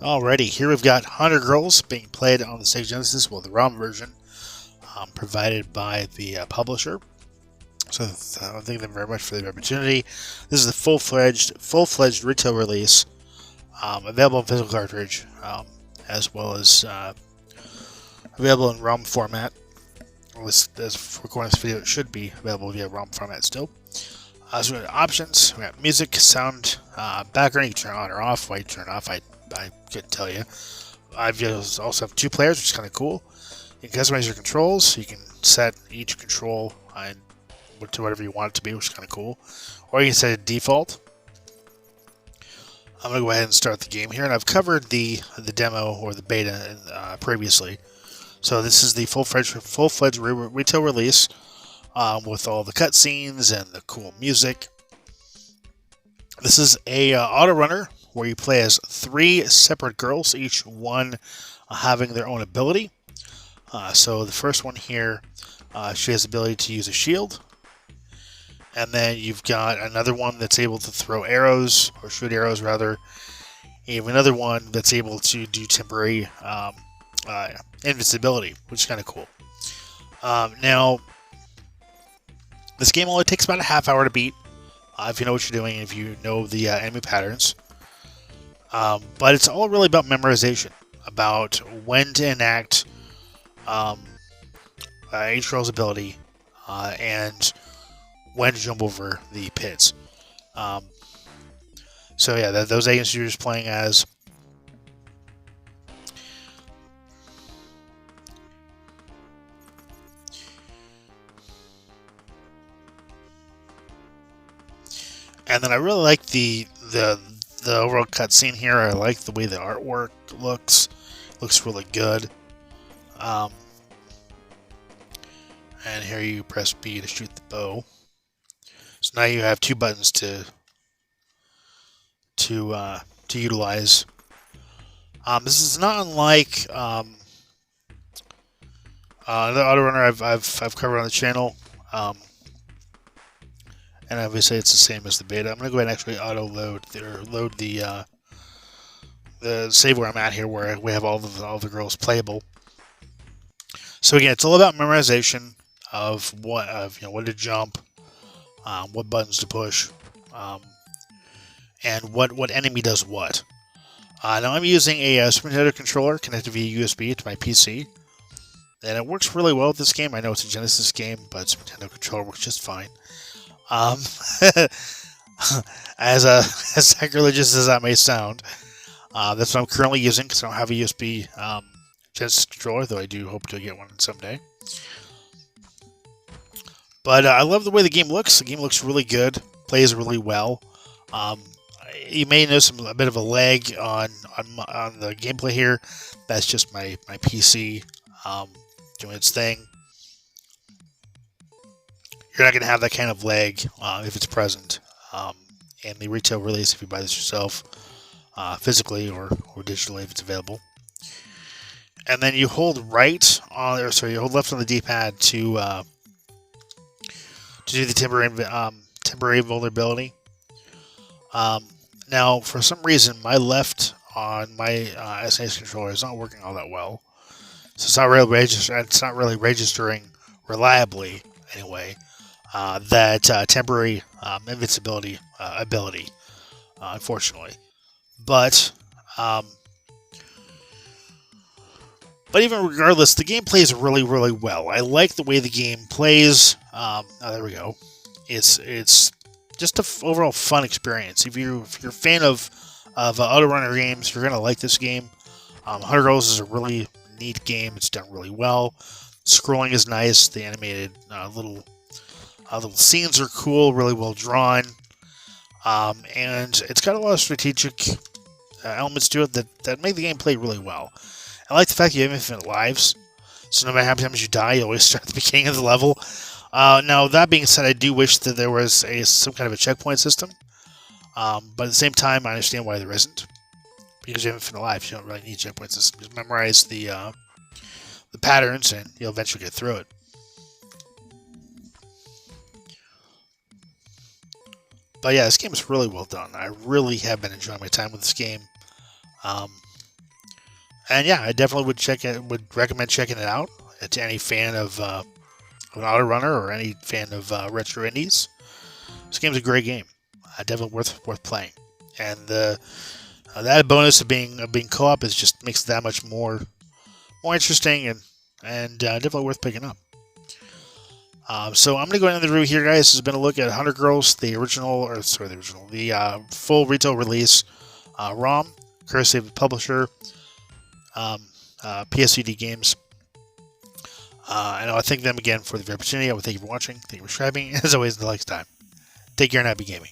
Alrighty, here we've got Hunter Girls being played on the Sega Genesis, well, the ROM version, provided by the publisher. So thank them very much for the opportunity. This is the full-fledged retail release, available in physical cartridge, as well as available in ROM format. As recording this video, it should be available via ROM format still. So we got options. We got music, sound, background. You can turn on or off. Why you turn it off? I couldn't tell you. I also have 2 players, which is kind of cool. You can customize your controls. You can set each control to whatever you want it to be, which is kind of cool. Or you can set it default. I'm going to go ahead and start the game here, and I've covered the demo or the beta previously. So this is the full-fledged retail release with all the cutscenes and the cool music. This is a auto runner where you play as 3 separate girls, each one having their own ability. So the first one here, she has the ability to use a shield. And then you've got another one that's able to throw arrows, or shoot arrows rather. You have another one that's able to do temporary invincibility, which is kind of cool. Now, this game only takes about a half hour to beat, if you know what you're doing, if you know the enemy patterns. But it's all really about memorization, about when to enact each girl's ability, and when to jump over the pits. So yeah, those agents you're just playing as. And then I really like the overall cutscene here. I like the way the artwork looks. Looks really good. And here you press B to shoot the bow. So now you have 2 buttons to utilize. This is not unlike another auto runner I've covered on the channel. And obviously it's the same as the beta. I'm going to go ahead and actually auto-load or load the save where I'm at here, where we have all the girls playable. So again, it's all about memorization of when to jump, what buttons to push, and what enemy does what. Now I'm using a Super Nintendo controller connected via USB to my PC, and it works really well with this game. I know it's a Genesis game, but Super Nintendo controller works just fine. As sacrilegious as that may sound, that's what I'm currently using because I don't have a USB Genesis controller, though I do hope to get one someday. But I love the way the game looks. The game looks really good, plays really well. You may notice a bit of a lag on the gameplay here. That's just my PC doing its thing. You're not going to have that kind of lag if it's present in the retail release if you buy this yourself, physically or digitally if it's available. And then you hold you hold left on the D-pad to do the temporary vulnerability. Now, for some reason, my left on my SNES controller is not working all that well, so it's not really registering reliably anyway. That temporary invincibility ability, unfortunately. But even regardless, the game plays really, really well. I like the way the game plays. There we go. It's just an overall fun experience. If you're a fan of auto runner games, you're gonna like this game. Hunter Girls is a really neat game. It's done really well. Scrolling is nice. The animated little scenes are cool, really well drawn, and it's got a lot of strategic elements to it that make the game play really well. I like the fact you have infinite lives, so no matter how many times you die, you always start at the beginning of the level. Now, that being said, I do wish that there was some kind of a checkpoint system, but at the same time, I understand why there isn't. Because you have infinite lives, you don't really need a checkpoint system. Just memorize the patterns, and you'll eventually get through it. But yeah, this game is really well done. I really have been enjoying my time with this game. And yeah, I definitely would recommend checking it out to any fan of an auto runner or any fan of retro indies. This game's a great game. Definitely worth playing. And the that bonus of being co-op is just makes it that much more interesting and definitely worth picking up. So I'm gonna go into the review here, guys. This has been a look at 100 Girls, the full retail release ROM, courtesy of the publisher, PSCD Games. And I thank them again for the opportunity. I would thank you for watching. Thank you for subscribing. As always, until next time, take care and happy gaming.